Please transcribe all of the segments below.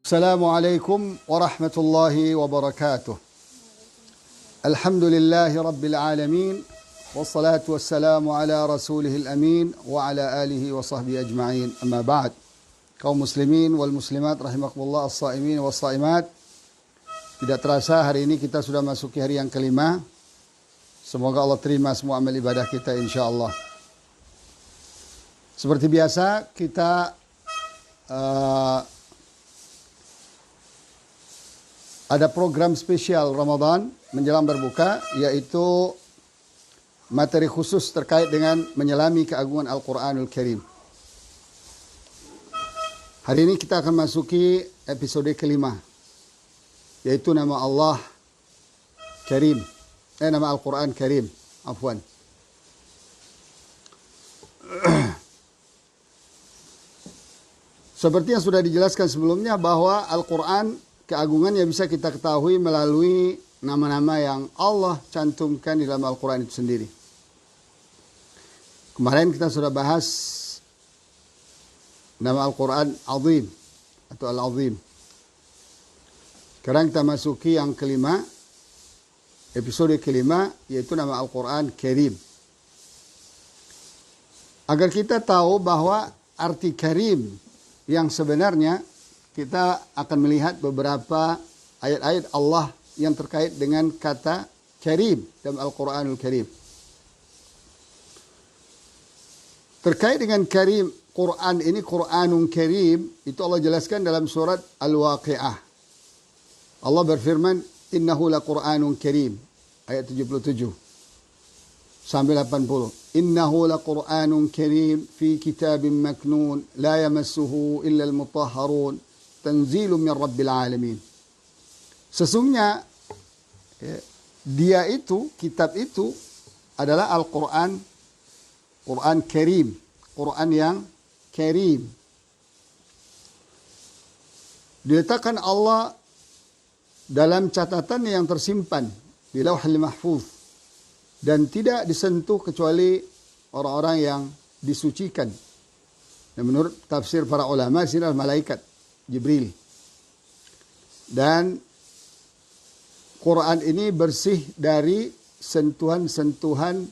Assalamualaikum warahmatullahi wabarakatuh. Alhamdulillahi rabbil alamin. Wassalatu wassalamu ala rasulihil amin. Wa ala alihi wa sahbihi ajma'in. Amma ba'd. Kaum muslimin wal muslimat rahimakumullah, as-saimin was saimat. Tidak terasa hari ini kita sudah masuki hari yang kelima. Semoga Allah terima semua amal ibadah kita insyaallah. Seperti biasa kita ada program spesial Ramadan menjelang berbuka, yaitu materi khusus terkait dengan menyelami keagungan Al-Quranul Karim. Hari ini kita akan masuki episode kelima, yaitu nama Allah Karim, nama Al-Quran Karim, afwan. Seperti yang sudah dijelaskan sebelumnya bahwa Al-Quran keagungannya bisa kita ketahui melalui nama-nama yang Allah cantumkan di dalam Al-Quran itu sendiri. Kemarin kita sudah bahas nama Al-Quran Azim atau Al-Azim. Sekarang kita masuki yang kelima, episode kelima, yaitu nama Al-Quran Karim. Agar kita tahu bahwa arti Karim yang sebenarnya, kita akan melihat beberapa ayat-ayat Allah yang terkait dengan kata Karim dalam Al-Quranul Karim. Terkait dengan Karim, Quran ini Quranun Karim, itu Allah jelaskan dalam surat Al-Waqi'ah. Allah berfirman, Innahu la Quranun Karim, ayat 77 sampai 80. Innahu la Quranun Karim fi kitabim maknun la yamassuhu illa al-mutahharun tanzilum min rabbil alamin. Sesungguhnya dia itu, kitab itu adalah Al-Quran, Quran Karim, Quran yang Karim. Diletakkan Allah dalam catatan yang tersimpan di Lauhul Mahfuz dan tidak disentuh kecuali orang-orang yang disucikan. Dan menurut tafsir para ulama, ini adalah malaikat Jibril. Dan Quran ini bersih dari sentuhan-sentuhan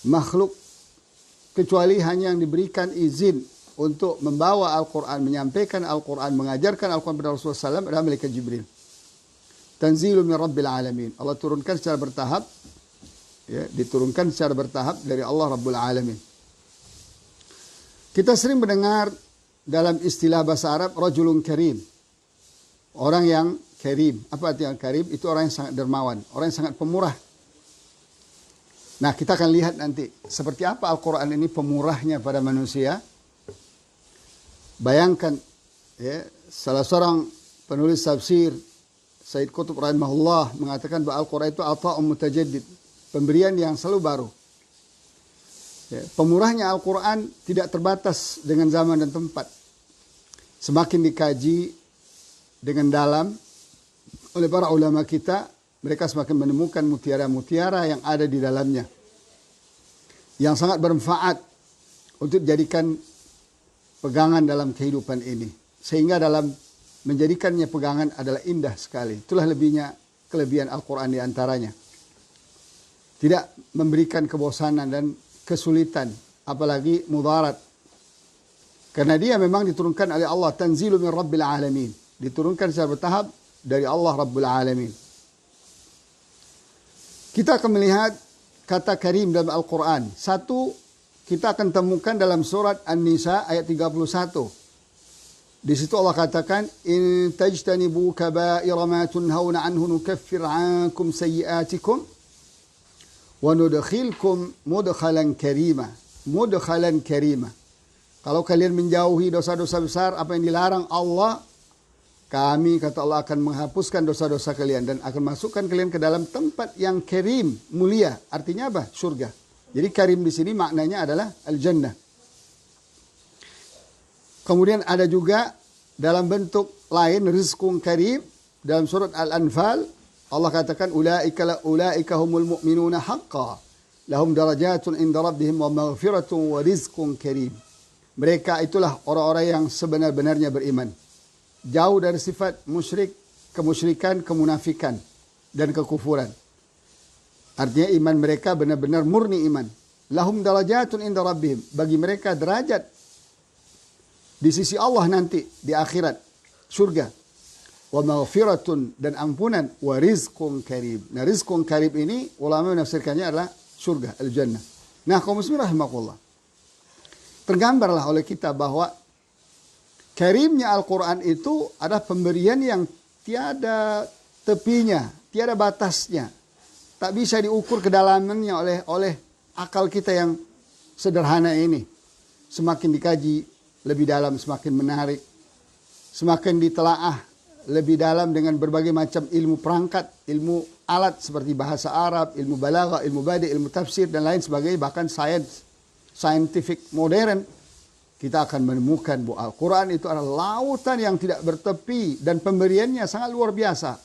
makhluk, kecuali hanya yang diberikan izin untuk membawa Al-Quran, menyampaikan Al-Quran, mengajarkan Al-Quran kepada Rasulullah SAW adalah malaikat Jibril. Tanzilu min Rabbil Alamin. Allah turunkan secara bertahap, diturunkan secara bertahap dari Allah Rabbul Alamin. Kita sering mendengar dalam istilah bahasa Arab, rajulun karim. Orang yang karim. Apa arti yang karim? Itu orang yang sangat dermawan. Orang yang sangat pemurah. Nah, kita akan lihat nanti seperti apa Al-Quran ini pemurahnya pada manusia. Bayangkan, salah seorang penulis tafsir, Said Qutb rahimahullah, mengatakan bahwa Al-Quran itu ata'um mutajaddid. Pemberian yang selalu baru. Pemurahnya Al-Quran tidak terbatas dengan zaman dan tempat. Semakin dikaji dengan dalam oleh para ulama kita, mereka semakin menemukan mutiara-mutiara yang ada di dalamnya, yang sangat bermanfaat untuk dijadikan pegangan dalam kehidupan ini. Sehingga dalam menjadikannya pegangan adalah indah sekali. Itulah kelebihan Al-Quran di antaranya. Tidak memberikan kebosanan dan kesulitan, apalagi mudarat. Karena dia memang diturunkan oleh Allah, tanzilu min Rabbil Alamin. Diturunkan secara bertahap dari Allah Rabbul Alamin. Kita akan melihat kata Karim dalam Al-Quran. Satu, kita akan temukan dalam surat An-Nisa ayat 31. Di situ Allah katakan, In tajtanibu kaba'ira ma tunhauna anhu nukaffir ankum sayyiatikum wa nudkhilkum mudkhalan karima. Mudkhalan karima. Kalau kalian menjauhi dosa-dosa besar, apa yang dilarang Allah, kami, kata Allah, akan menghapuskan dosa-dosa kalian dan akan masukkan kalian ke dalam tempat yang karim, mulia. Artinya apa? Surga. Jadi karim di sini maknanya adalah al-jannah. Kemudian ada juga dalam bentuk lain, rizqun karim. Dalam surat Al-Anfal, Allah katakan, ulaika humul mu'minuna haqqa. Lahum darajatun inda rabbihim wa maghfiratun wa rizqun karim. Mereka itulah orang-orang yang sebenar-benarnya beriman. jauh dari sifat musyrik, kemusyrikan, kemunafikan, dan kekufuran. Artinya iman mereka benar-benar murni iman. Lahum darajatun inda rabbihim. Bagi mereka derajat di sisi Allah nanti di akhirat, surga. Wa maghfiratun, dan ampunan. Wa rizqun karim. Nah, rizqun karim ini ulama menafsirkannya adalah surga, al-jannah. Nah, kaum muslimin rahimakumullah, tergambarlah oleh kita bahwa karimnya Al-Quran itu adalah pemberian yang tiada tepinya, tiada batasnya. Tak bisa diukur kedalamannya oleh akal kita yang sederhana ini. Semakin dikaji lebih dalam, semakin menarik. Semakin ditelaah lebih dalam dengan berbagai macam ilmu perangkat, ilmu alat seperti bahasa Arab, ilmu balaghah, ilmu badi, ilmu tafsir, dan lain sebagainya. Bahkan sains, scientific modern. Kita akan menemukan bahwa Al-Quran itu adalah lautan yang tidak bertepi. Dan pemberiannya sangat luar biasa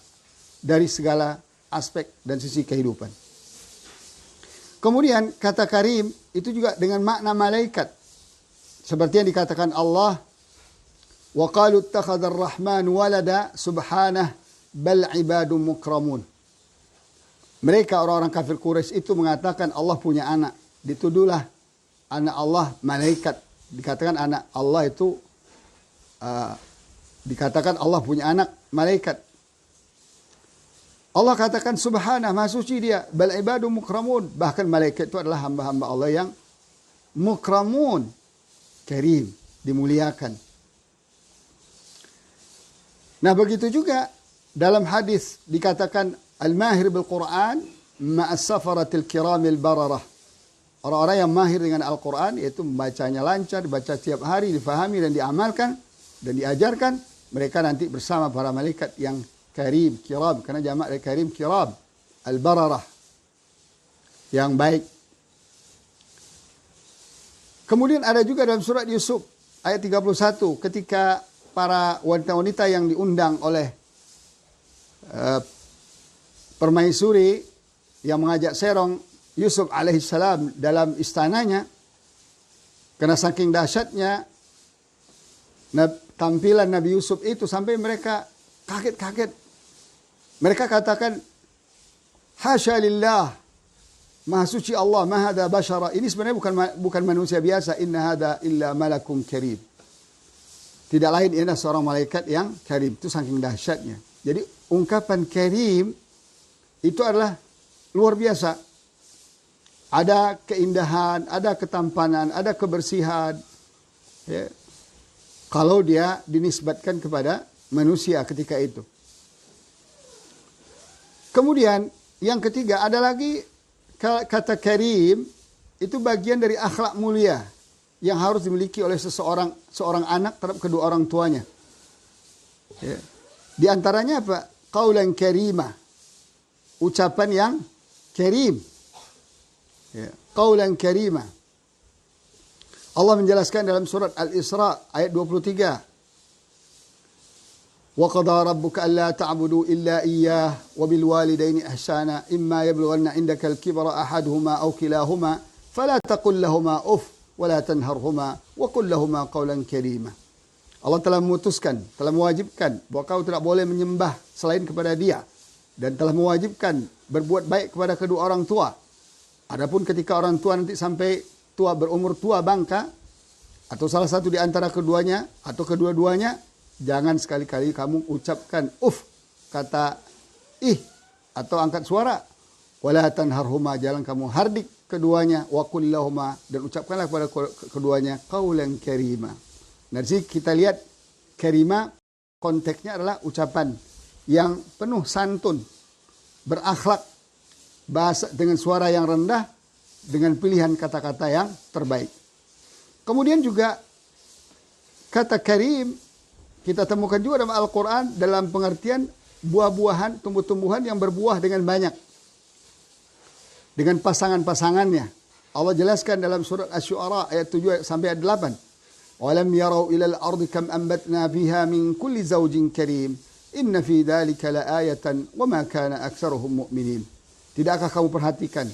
dari segala aspek dan sisi kehidupan. Kemudian kata karim itu juga dengan makna malaikat. Seperti yang dikatakan Allah, wa qalu ittakhadha ar-rahman walada subhanah bal ibadun mukramun. Mereka orang-orang kafir Quraisy itu mengatakan Allah punya anak. Dituduhlah anak Allah malaikat. Dikatakan anak Allah itu dikatakan Allah punya anak malaikat. Allah katakan subhanah, maha suci dia, bal ibadu mukramun. Bahkan malaikat itu adalah hamba-hamba Allah yang mukramun, karim, dimuliakan. Nah, begitu juga dalam hadis dikatakan al-mahir bil Quran ma'as safaratil kiramil bararah. Orang-orang yang mahir dengan Al-Quran, yaitu membacanya lancar, dibaca setiap hari, difahami dan diamalkan dan diajarkan, mereka nanti bersama para malaikat yang karim, kiram, karena jamak dari karim, kiram, al-bararah, yang baik. Kemudian ada juga dalam surat Yusuf ayat 31 ketika para wanita-wanita yang diundang oleh permaisuri yang mengajak serong Yusuf alaihissalam dalam istananya, karena saking dahsyatnya tampilan Nabi Yusuf itu sampai mereka kaget-kaget. Mereka katakan, hasya lillah, maha suci Allah, ma hadha bashara. Ini sebenarnya bukan manusia biasa. Inna hadha illa malakun karim. Tidak lain, ini adalah seorang malaikat yang karim. Itu saking dahsyatnya. Jadi ungkapan karim itu adalah luar biasa. Ada keindahan, ada ketampanan, ada kebersihan. Ya. Kalau dia dinisbatkan kepada manusia ketika itu. Kemudian yang ketiga ada lagi kata karim itu bagian dari akhlak mulia yang harus dimiliki oleh seorang anak terhadap kedua orang tuanya. Ya. Di antaranya apa? Qaulan karimah. Ucapan yang karim. Ya. Qaulan karimah. Allah menjelaskan dalam surat Al-Isra ayat 23. وَقَضَى رَبُّكَ أَلَّا تَعْبُدُوا إِلَّا إِيَّاهُ وَبِالْوَالِدَيْنِ إِحْسَانًا إِمَّا يَبْلُغَنَّ عِندَكَ الْكِبَرَ أَحَدُهُمَا أَوْ كِلَاهُمَا فَلَا تَقُل لَّهُمَا أُفٍّ وَلَا تَنْهَرْهُمَا وَقُل لَّهُمَا قَوْلًا كَرِيمًا. Allah telah memutuskan, telah mewajibkan bahwa kau tidak boleh menyembah selain kepada Dia, dan telah mewajibkan berbuat baik kepada kedua orang tua. Adapun ketika orang tua nanti sampai tua, berumur tua bangka, atau salah satu di antara keduanya atau kedua-duanya, jangan sekali-kali kamu ucapkan kata ih, atau angkat suara. Wala tanharhuma, jangan kamu hardik keduanya. Wa qul lahuma, dan ucapkanlah kepada keduanya qaulan karima. Nah, di sini kita lihat karima konteksnya adalah ucapan yang penuh santun, berakhlak, bahasa dengan suara yang rendah, dengan pilihan kata-kata yang terbaik. Kemudian juga kata karim kita temukan juga dalam Al-Quran dalam pengertian buah-buahan, tumbuh-tumbuhan yang berbuah dengan banyak. Dengan pasangan-pasangannya. Allah jelaskan dalam surat Asy-Syu'ara ayat 7 sampai ayat 8. وَلَمْ يَرَوْا إِلَى الْأَرْضِ كَمْ أَنْبَتْنَا فِيهَا مِنْ كُلِّ زَوْجٍ كَرِيمٍ إِنَّ فِي ذَلِكَ لَآيَةً وَمَا كَانَ أَكْثَرُهُمْ مُؤْمِنِينَ. Tidakkah kamu perhatikan?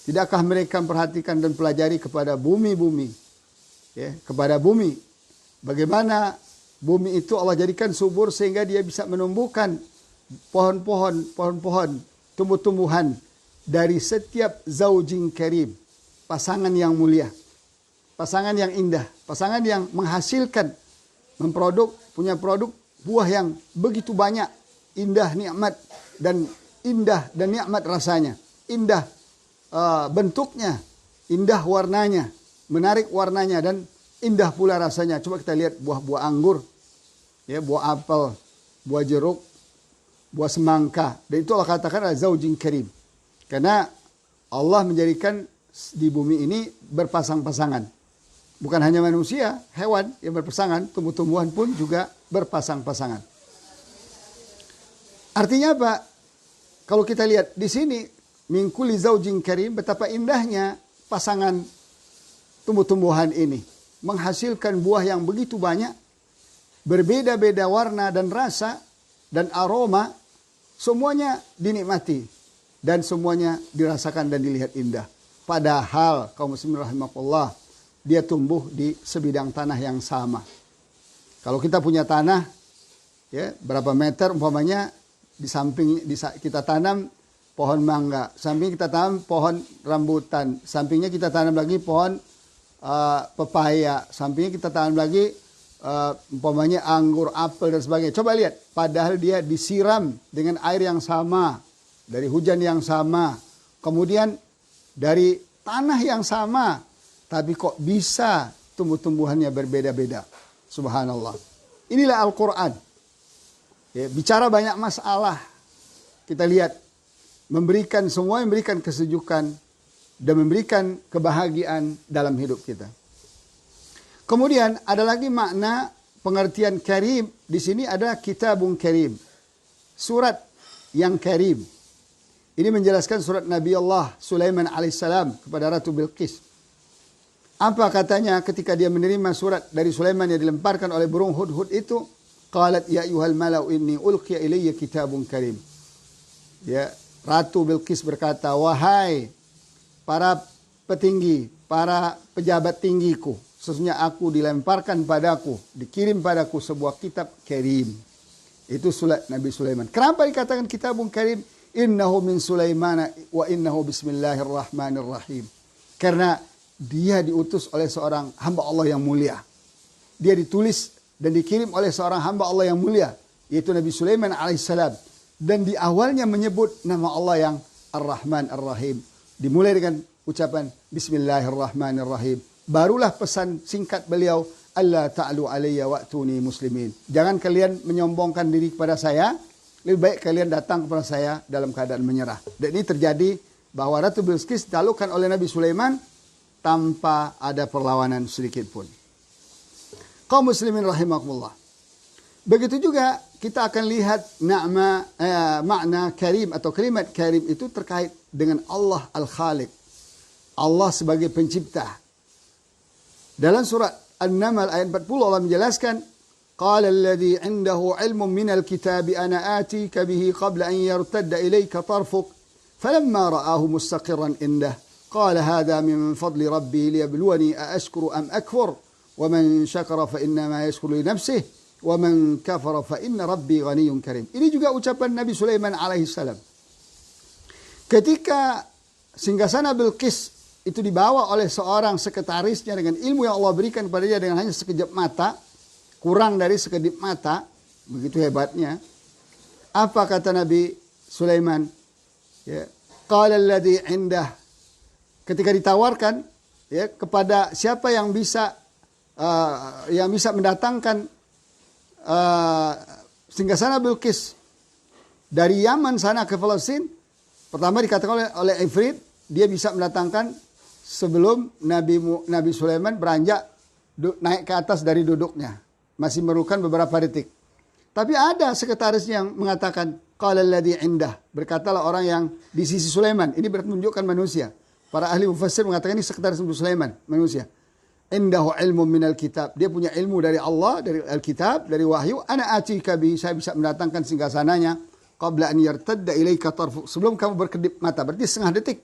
Tidakkah mereka perhatikan dan pelajari kepada bumi-bumi? Ya, kepada bumi. Bagaimana Bumi itu Allah jadikan subur sehingga dia bisa menumbuhkan pohon-pohon, tumbuh-tumbuhan dari setiap zaujin karim, pasangan yang mulia, pasangan yang indah, pasangan yang menghasilkan, punya produk buah yang begitu banyak, indah dan nikmat rasanya, indah bentuknya, indah warnanya, menarik warnanya dan indah pula rasanya. Coba kita lihat buah-buah anggur, ya, buah apel, buah jeruk, buah semangka. Dan itu Allah katakan adalah zaujin karim. Karena Allah menjadikan di bumi ini berpasang-pasangan. Bukan hanya manusia, hewan yang berpasangan, tumbuh-tumbuhan pun juga berpasang-pasangan. Artinya apa? Kalau kita lihat di sini, min kulli zaujin karim, betapa indahnya pasangan tumbuh-tumbuhan ini. Menghasilkan buah yang begitu banyak, berbeda-beda warna dan rasa dan aroma, semuanya dinikmati dan semuanya dirasakan dan dilihat indah. Padahal kaum muslimin rahimakumullah, dia tumbuh di sebidang tanah yang sama. Kalau kita punya tanah, ya, berapa meter umpamanya, di samping kita tanam pohon mangga, samping kita tanam pohon rambutan, sampingnya kita tanam lagi pohon pepaya, sampingnya kita tanam lagi umpamanya anggur, apel dan sebagainya. Coba lihat, padahal dia disiram dengan air yang sama, dari hujan yang sama, kemudian dari tanah yang sama, tapi kok bisa tumbuh-tumbuhannya berbeda-beda. Subhanallah. Inilah Al-Quran. Ya, bicara banyak masalah. Kita lihat, semua memberikan kesejukan dan memberikan kebahagiaan dalam hidup kita. Kemudian ada lagi makna pengertian karim. Di sini ada kitabun karim. Surat yang karim. Ini menjelaskan surat Nabi Allah Sulaiman alaihissalam kepada Ratu Bilqis. Apa katanya ketika dia menerima surat dari Sulaiman yang dilemparkan oleh burung hudhud itu? Qalat ya ayyuhal mala'u inni ulqiya ilayya kitabun karim. Ya, Ratu Bilqis berkata, wahai para petinggi, para pejabat tinggiku, sesungguhnya aku dilemparkan padaku, dikirim padaku sebuah kitab karim. Itu surat Nabi Sulaiman. Kenapa dikatakan kitabun karim? Innahu min Sulaimana wa innahu bismillahirrahmanirrahim. Karena dia diutus oleh seorang hamba Allah yang mulia. Dia ditulis dan dikirim oleh seorang hamba Allah yang mulia, yaitu Nabi Sulaiman alaihissalam. Dan di awalnya menyebut nama Allah yang Ar-Rahman Ar-Rahim. Dimulai dengan ucapan Bismillahirrahmanirrahim. Barulah pesan singkat beliau, Allah ta'alu alayya wa'tuni muslimin. Jangan kalian menyombongkan diri kepada saya, lebih baik kalian datang kepada saya dalam keadaan menyerah. Dan ini terjadi bahwa Ratu Bilqis ditaklukkan oleh Nabi Sulaiman tanpa ada perlawanan sedikit pun. Kaum muslimin rahimakumullah. Begitu juga kita akan lihat makna karim atau kalimat karim itu terkait dengan Allah Al-Khaliq. Allah sebagai pencipta. Dalam surat An-Naml ayat 40 Allah menjelaskan, Qala alladhi indahu ilmun minal kitabi ana atika bihi qabla an yartadda ilayka tarfuk. Falamma ra'ahu mustaqirran indah. Qala hadha min fadli rabbi liyabluwani aashkuru am akfur. Wa man syakara fa innama yashkuru li nafsih. Wa man kafara fa inna rabbi ghaniyyun karim. Ini juga ucapan Nabi Sulaiman alaihissalam. Ketika singgasana Bilqis itu dibawa oleh seorang sekretarisnya dengan ilmu yang Allah berikan kepada dia dengan hanya sekejap mata, kurang dari sekejap mata, begitu hebatnya. Apa kata Nabi Sulaiman? Ya, qala alladhi indah. Ketika ditawarkan, ya, kepada siapa yang bisa mendatangkan singgasana Bilqis dari Yaman sana ke Palestina, pertama dikatakan oleh Ifrit, dia bisa mendatangkan sebelum Nabi Sulaiman beranjak naik ke atas dari duduknya. Masih memerlukan beberapa detik. Tapi ada sekretaris yang mengatakan, qala alladhi indah. Berkatalah orang yang di sisi Sulaiman. Ini berarti menunjukkan manusia. Para ahli mufassir mengatakan ini sekretaris Nabi Sulaiman, manusia. Indahu ilmu minal kitab. Dia punya ilmu dari Allah, dari Alkitab, dari wahyu. Ana atika bihi. Saya bisa mendatangkan singgasananya. Qabla an yartadda ilaika tarfu. Sebelum kamu berkedip mata. Berarti setengah detik.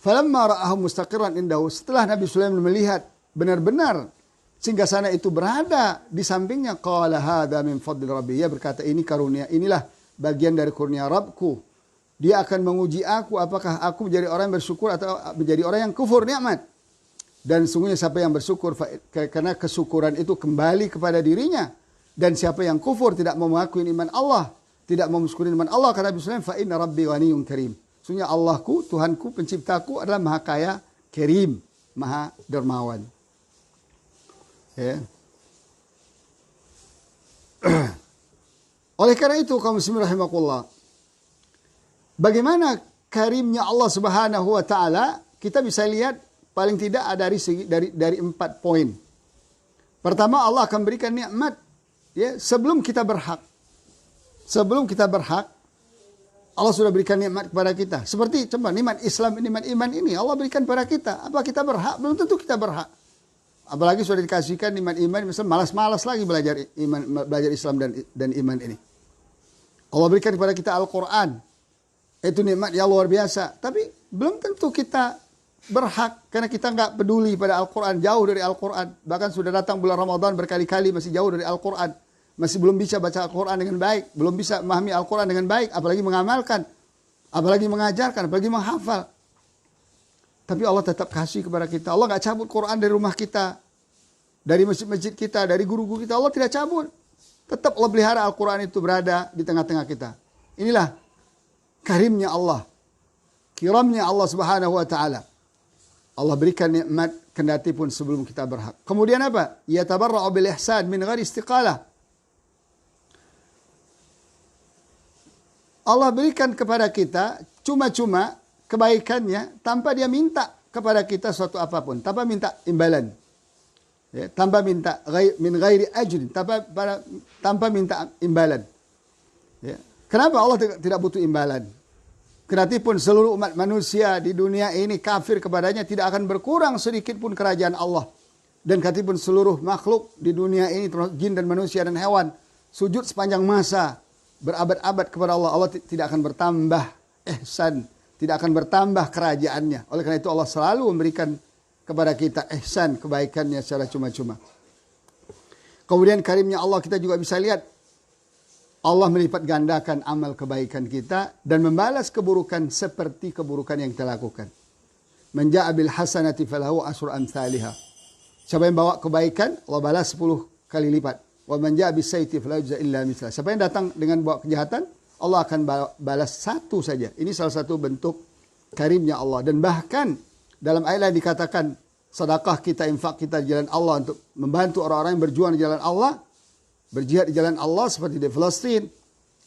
Falamma ra'ahu mustaqirran indahu. Setelah Nabi Sulaiman melihat benar-benar singgasana itu berada di sampingnya. Qala hadza min fadli rabbi. Ia berkata, ini karunia, inilah bagian dari karunia Rabbku. Dia akan menguji aku apakah aku menjadi orang yang bersyukur atau menjadi orang yang kufur nikmat. Dan sungguhnya siapa yang bersyukur, karena kesyukuran itu kembali kepada dirinya. Dan siapa yang kufur, tidak mau mengakui iman Allah, tidak mau mensyukuri iman Allah, kata Nabi SAW, fa inna rabbi ghaniyyun karim. Sungguhnya Allahku, Tuhanku, penciptaku adalah maha kaya, karim, maha dermawan. Ya. Oleh karena itu, kaum muslimin rahimakumullah, bagaimana karimnya Allah Subhanahu wa taala, kita bisa lihat paling tidak ada dari 4 poin. Pertama, Allah akan berikan nikmat ya sebelum kita berhak. Sebelum kita berhak, Allah sudah berikan nikmat kepada kita. Seperti coba nikmat Islam, nikmat iman ini Allah berikan kepada kita. Apa kita berhak? Belum tentu kita berhak. Apalagi sudah dikasihkan nikmat iman, misalnya malas-malas lagi belajar Islam dan iman ini. Allah berikan kepada kita Al-Quran. Itu nikmat yang luar biasa. Tapi belum tentu kita berhak, karena kita nggak peduli pada Al-Quran, jauh dari Al-Quran. Bahkan sudah datang bulan Ramadan berkali-kali masih jauh dari Al-Quran. Masih belum bisa baca Al-Quran dengan baik, belum bisa memahami Al-Quran dengan baik, apalagi mengamalkan, apalagi mengajarkan, apalagi menghafal. Tapi Allah tetap kasih kepada kita. Allah nggak cabut Quran dari rumah kita, dari masjid-masjid kita, dari guru-guru kita. Allah tidak cabut. Tetap Allah pelihara Al-Quran itu berada di tengah-tengah kita. Inilah karimnya Allah, kiramnya Allah Subhanahu wa taala. Allah berikan nikmat kendati pun sebelum kita berhak. Kemudian apa? Yatabarra'u bil ihsan min ghairi istiqalah. Allah berikan kepada kita cuma-cuma kebaikannya tanpa dia minta kepada kita suatu apapun, tanpa minta imbalan. Ya, tanpa minta min ghairi ajrin, tanpa minta imbalan. Ya. Kenapa Allah tidak butuh imbalan? Kendati pun seluruh umat manusia di dunia ini kafir kepadanya, tidak akan berkurang sedikit pun kerajaan Allah. Dan kendati pun seluruh makhluk di dunia ini, jin dan manusia dan hewan, sujud sepanjang masa, berabad-abad kepada Allah, Allah tidak akan bertambah ihsan, tidak akan bertambah kerajaannya. Oleh karena itu Allah selalu memberikan kepada kita ihsan, kebaikannya secara cuma-cuma. Kemudian karimnya Allah kita juga bisa lihat, Allah melipat gandakan amal kebaikan kita dan membalas keburukan seperti keburukan yang kita lakukan. Man jaa bil hasanati falahu asyru amsalihha. Siapa yang bawa kebaikan, Allah balas 10 kali lipat. Wa man jaa bis sayyi fala yujza illa mithla. Siapa yang datang dengan bawa kejahatan, Allah akan balas 1 saja. Ini salah satu bentuk karimnya Allah. Dan bahkan dalam ayat lain dikatakan, sedekah kita, infak kita di jalan Allah untuk membantu orang-orang yang berjuang di jalan Allah, berjihad di jalan Allah seperti di Palestina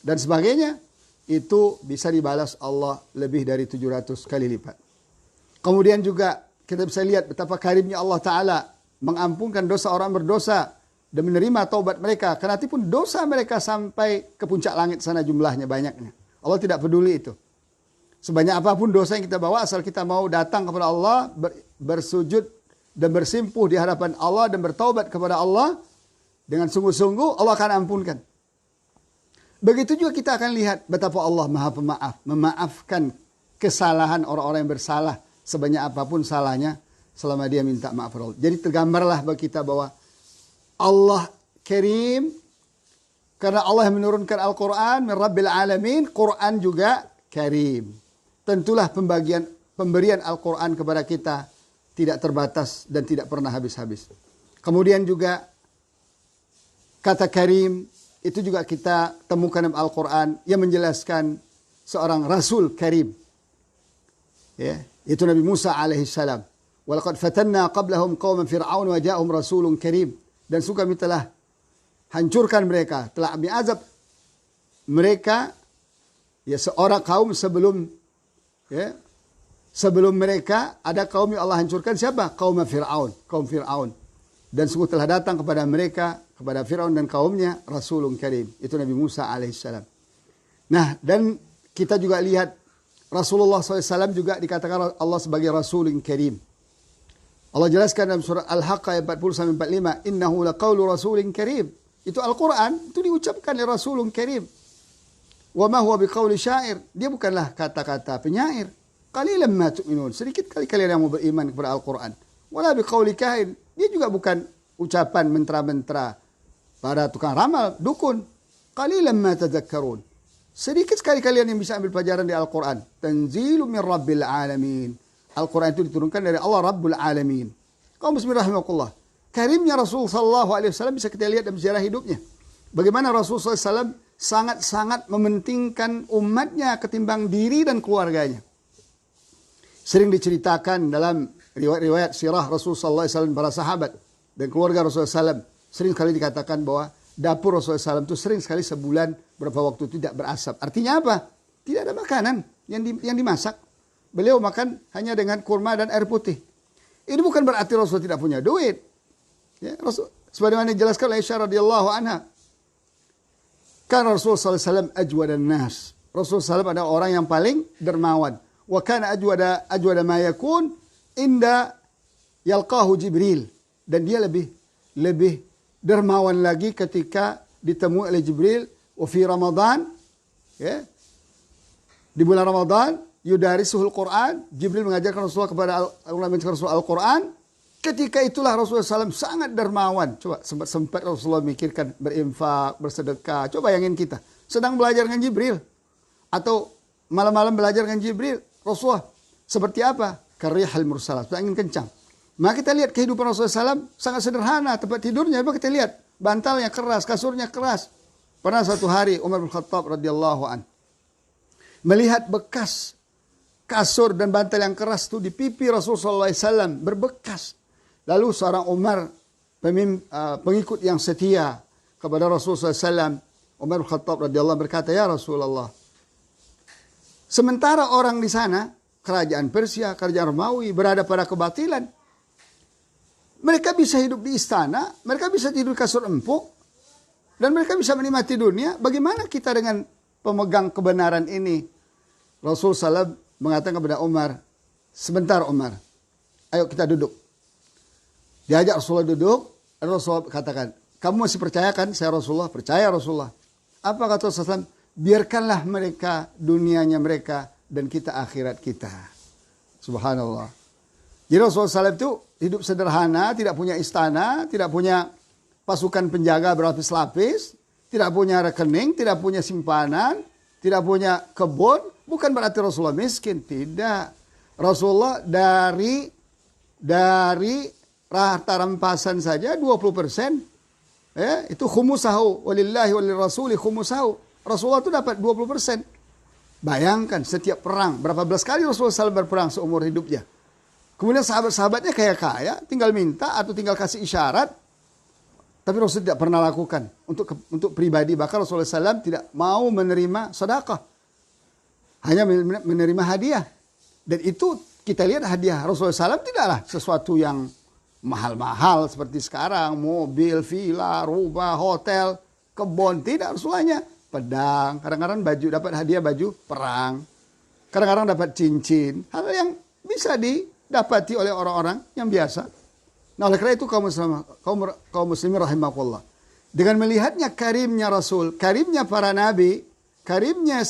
dan sebagainya, itu bisa dibalas Allah lebih dari 700 kali lipat. Kemudian juga kita bisa lihat betapa karimnya Allah Ta'ala mengampunkan dosa orang berdosa dan menerima taubat mereka. Karena pun dosa mereka sampai ke puncak langit sana jumlahnya banyaknya. Allah tidak peduli itu. Sebanyak apapun dosa yang kita bawa, asal kita mau datang kepada Allah, bersujud dan bersimpuh di hadapan Allah dan bertaubat kepada Allah, dengan sungguh-sungguh Allah akan ampunkan. Begitu juga kita akan lihat betapa Allah Maha Pemaaf, memaafkan kesalahan orang-orang yang bersalah sebanyak apapun salahnya selama dia minta maaf Allah. Jadi tergambarlah bagi kita bahwa Allah Karim, karena Allah yang menurunkan Al-Quran min Rabbil Alamin, Quran juga Karim. Tentulah pemberian Al-Quran kepada kita tidak terbatas dan tidak pernah habis-habis. Kemudian juga kata Karim itu juga kita temukan dalam Al-Quran yang menjelaskan seorang Rasul Karim. Ya, itu Nabi Musa alaihissalam. Walaqad fatanna qablahum qauman fir'aun wa ja'ahum rasulun karim. Dan suka kami telah hancurkan mereka, telah kami azab mereka, ya seorang kaum sebelum mereka ada kaum yang Allah hancurkan. Siapa? Kaum Fir'aun, kaum Fir'aun. Dan sungguh telah datang kepada mereka, kepada Fir'aun dan kaumnya, Rasulun Karim. Itu Nabi Musa alaihissalam. Nah, dan kita juga lihat Rasulullah SAW juga dikatakan Allah sebagai Rasulun Karim. Allah jelaskan dalam surah Al-Haqqah ayat 40-45, innahu laqawlu Rasulun Karim. Itu Al-Quran, itu diucapkan oleh Rasulun Karim. Wa ma huwa biqauli syair. Dia bukanlah kata-kata penyair. Qalilan ma tu'minun. Sedikit kali kalian yang mau beriman kepada Al-Quran. Wala biqauli kahin. Dia juga bukan ucapan mentera-mentera, para tukang ramal, dukun. Qalilan ma tadhakkarun. Sedikit sekali kalian yang bisa ambil pelajaran di Al-Quran. Tanzilun min Rabbil Alamin. Al-Quran itu diturunkan dari Allah Rabbul Alamin. Kaum muslimin rahimakumullah. Karimnya Rasul sallallahu alaihi wasallam bisa kita lihat dalam sejarah hidupnya. Bagaimana Rasul sallallahu alaihi wasallam sangat-sangat mementingkan umatnya ketimbang diri dan keluarganya. Sering diceritakan dalam riwayat-riwayat sirah Rasul sallallahu alaihi wasallam, para sahabat dan keluarga Rasul sallallahu alaihi wasallam, sering kali dikatakan bahwa dapur Rasulullah SAW itu sering sekali sebulan berapa waktu tidak berasap. Artinya apa? Tidak ada makanan yang dimasak. Beliau makan hanya dengan kurma dan air putih. Ini bukan berarti Rasul tidak punya duit. Ya, Rasul, sebagaimana dijelaskan oleh Aisyah radhiyallahu anha. Kan Rasulullah SAW ajwadan nas. Rasulullah SAW adalah orang yang paling dermawan. Wa kana ajwada ma yakun inda yalqahu Jibril. Dan dia lebih dermawan lagi ketika ditemui oleh Jibril. Wa fi Ramadan, ya, di bulan Ramadan, yudarisuhul Quran. Jibril mengajarkan Rasulullah kepada Rasulullah Al-Quran. Ketika itulah Rasulullah SAW sangat dermawan. Coba sempat Rasulullah mikirkan berinfak, bersedekah. Coba bayangin kita sedang belajar dengan Jibril atau malam-malam belajar dengan Jibril. Rasulullah seperti apa? Karihal mursalat, angin kencang. Maka kita lihat kehidupan Rasulullah SAW sangat sederhana. Tempat tidurnya, apa kita lihat? Bantalnya keras, kasurnya keras. Pernah satu hari Umar bin Khattab radhiyallahu an melihat bekas kasur dan bantal yang keras itu di pipi Rasulullah SAW berbekas. Lalu seorang Umar, pengikut yang setia kepada Rasulullah SAW, Umar bin Khattab radhiyallahu an berkata, ya Rasulullah, sementara orang di sana, kerajaan Persia, kerajaan Romawi berada pada kebatilan. Mereka bisa hidup di istana, mereka bisa tidur kasur empuk, dan mereka bisa menikmati dunia. Bagaimana kita dengan pemegang kebenaran ini? Rasul SAW mengatakan kepada Umar, sebentar Umar, ayo kita duduk. Diajak Rasulullah duduk, dan Rasulullah katakan, kamu masih percaya kan saya Rasulullah? Percaya Rasulullah. Apa kata Rasulullah? Biarkanlah mereka dunianya mereka, dan kita akhirat kita. Subhanallah. Jadi Rasulullah SAW itu hidup sederhana, tidak punya istana, tidak punya pasukan penjaga berlapis-lapis, tidak punya rekening, tidak punya simpanan, tidak punya kebun. Bukan berarti Rasulullah miskin, tidak. Rasulullah dari harta rampasan saja 20%, ya, itu khumusahu walillahi walirrasuli khumusahu. Rasulullah itu dapat 20%. Bayangkan setiap perang, berapa belas kali Rasulullah SAW berperang seumur hidupnya. Kemudian sahabat-sahabatnya kaya-kaya, tinggal minta atau tinggal kasih isyarat. Tapi Rasul tidak pernah lakukan untuk pribadi. Bahkan Rasulullah SAW tidak mau menerima sedekah. Hanya menerima hadiah. Dan itu kita lihat hadiah Rasulullah SAW tidaklah sesuatu yang mahal-mahal seperti sekarang. Mobil, villa, rumah, hotel, kebun. Tidak, Rasulullahnya pedang. Kadang-kadang dapat hadiah baju perang. Kadang-kadang dapat cincin. Hal yang bisa didapati oleh orang-orang yang biasa. Nah, oleh karena itu kaum muslimin rahimakumullah, dengan melihatnya karimnya Rasul, karimnya para nabi, karimnya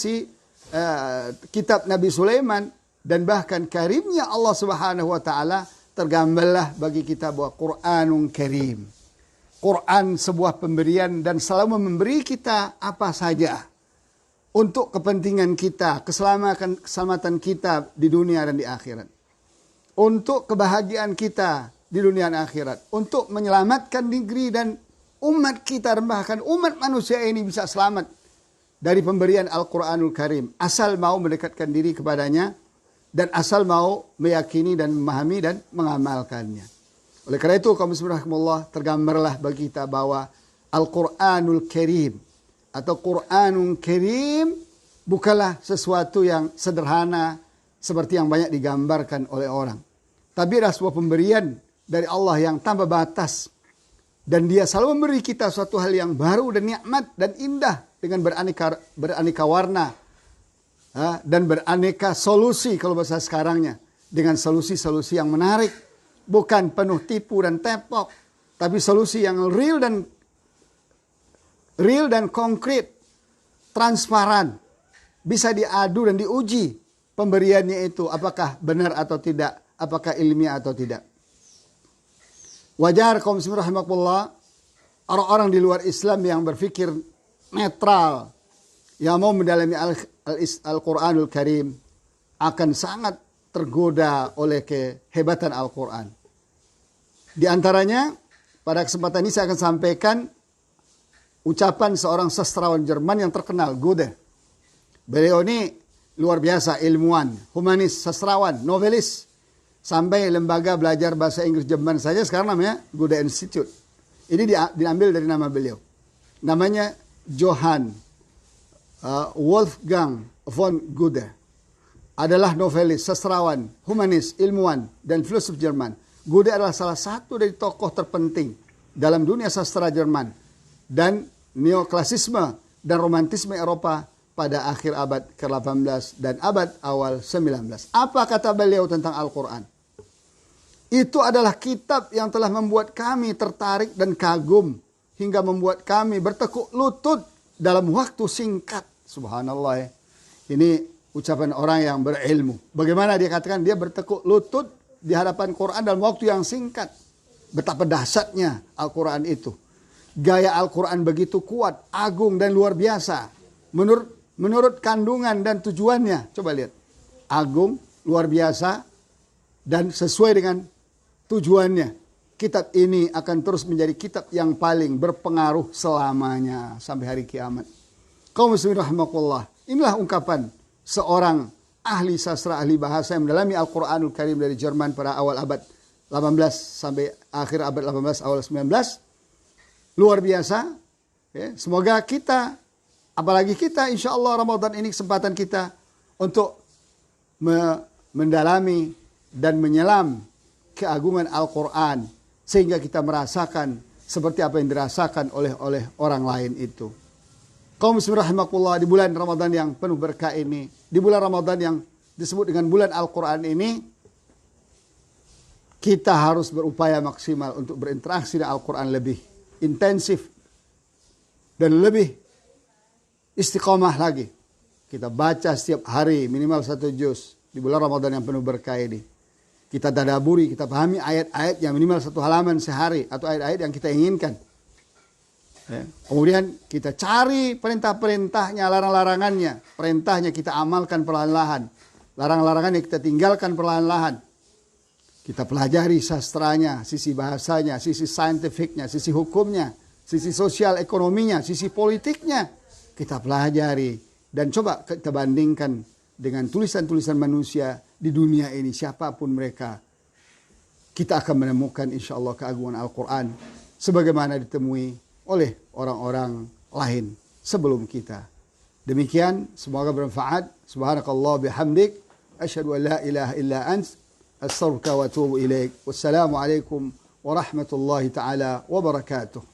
kitab Nabi Sulaiman, dan bahkan karimnya Allah Subhanahu wa taala, tergambarlah bagi kita bahwa Qur'anun Karim. Quran sebuah pemberian dan selalu memberi kita apa saja untuk kepentingan kita, keselamatan kita di dunia dan di akhirat. Untuk kebahagiaan kita di dunia dan akhirat. Untuk menyelamatkan negeri dan umat kita, bahkan umat manusia ini bisa selamat dari pemberian Al-Quranul Karim. Asal mau mendekatkan diri kepadanya dan asal mau meyakini dan memahami dan mengamalkannya. Oleh karena itu, kaum muslimin rahimakumullah, tergambarlah bagi kita bahwa Al-Quranul Karim atau Quranul Karim bukanlah sesuatu yang sederhana seperti yang banyak digambarkan oleh orang. Tapi adalah sebuah pemberian dari Allah yang tanpa batas. Dan dia selalu memberi kita suatu hal yang baru dan nikmat dan indah dengan beraneka warna dan beraneka solusi kalau bahasa sekarangnya. Dengan solusi-solusi yang menarik. Bukan penuh tipu dan tepok. Tapi solusi yang real dan konkret. Transparan. Bisa diadu dan diuji pemberiannya itu. Apakah benar atau tidak. Apakah ilmiah atau tidak. Wajar kaum muslimin rahimakumullah, orang-orang di luar Islam yang berpikir netral, yang mau mendalami Al-Quranul Karim, akan sangat tergoda oleh kehebatan Al-Quran. Di antaranya, pada kesempatan ini saya akan sampaikan ucapan seorang sastrawan Jerman yang terkenal, Goethe. Beliau ini luar biasa, ilmuwan, humanis, sastrawan, novelis. Sampai lembaga belajar bahasa Inggris Jerman saja sekarang namanya Goethe Institute. Ini diambil dari nama beliau. Namanya Johann Wolfgang von Goethe. Adalah novelis, sastrawan, humanis, ilmuwan, dan filosof Jerman. Goethe adalah salah satu dari tokoh terpenting dalam dunia sastra Jerman dan neoklasisme dan romantisme Eropa pada akhir abad ke-18 dan abad awal 19. Apa kata beliau tentang Al-Quran? Itu adalah kitab yang telah membuat kami tertarik dan kagum hingga membuat kami bertekuk lutut dalam waktu singkat. Subhanallah ya. Ini ucapan orang yang berilmu. Bagaimana dia katakan dia bertekuk lutut di hadapan Quran dalam waktu yang singkat. Betapa dahsyatnya Al-Quran itu. Gaya Al-Quran begitu kuat, agung dan luar biasa. Menurut kandungan dan tujuannya. Coba lihat. Agung, luar biasa, dan sesuai dengan tujuannya. Kitab ini akan terus menjadi kitab yang paling berpengaruh selamanya sampai hari kiamat. Kaum muslimin rahimakumullah. Inilah ungkapan seorang ahli sastra, ahli bahasa yang mendalami Al-Quranul Karim dari Jerman pada awal abad 18 sampai akhir abad 18 awal 19. Luar biasa. Ya, semoga kita, apalagi kita, insya Allah Ramadan ini kesempatan kita untuk mendalami dan menyelam keagungan Al-Quran sehingga kita merasakan seperti apa yang dirasakan oleh orang lain itu. Kaum muslimin rahimakumullah, di bulan Ramadan yang penuh berkah ini, di bulan Ramadan yang disebut dengan bulan Al-Quran ini, kita harus berupaya maksimal untuk berinteraksi dengan Al-Quran lebih intensif dan lebih istiqomah lagi. Kita baca setiap hari minimal 1 juz di bulan Ramadan yang penuh berkah ini. Kita tadabburi, kita pahami ayat-ayat yang minimal 1 halaman sehari atau ayat-ayat yang kita inginkan. Ya. Kemudian kita cari perintah-perintahnya, larang-larangannya. Perintahnya kita amalkan perlahan-lahan. Larang-larangannya kita tinggalkan perlahan-lahan. Kita pelajari sastranya, sisi bahasanya, sisi saintifiknya, sisi hukumnya, sisi sosial ekonominya, sisi politiknya. Kita pelajari dan coba kita bandingkan dengan tulisan-tulisan manusia di dunia ini, siapapun mereka. Kita akan menemukan insya Allah keagungan Al-Quran sebagaimana ditemui oleh orang-orang lain sebelum kita. Demikian, semoga bermanfaat. Subhanakallah bihamdik. Asyhadu an la ilaha illa ant. Astaghfiruka wa atubu ilaik. Wassalamualaikum warahmatullahi taala wabarakatuh.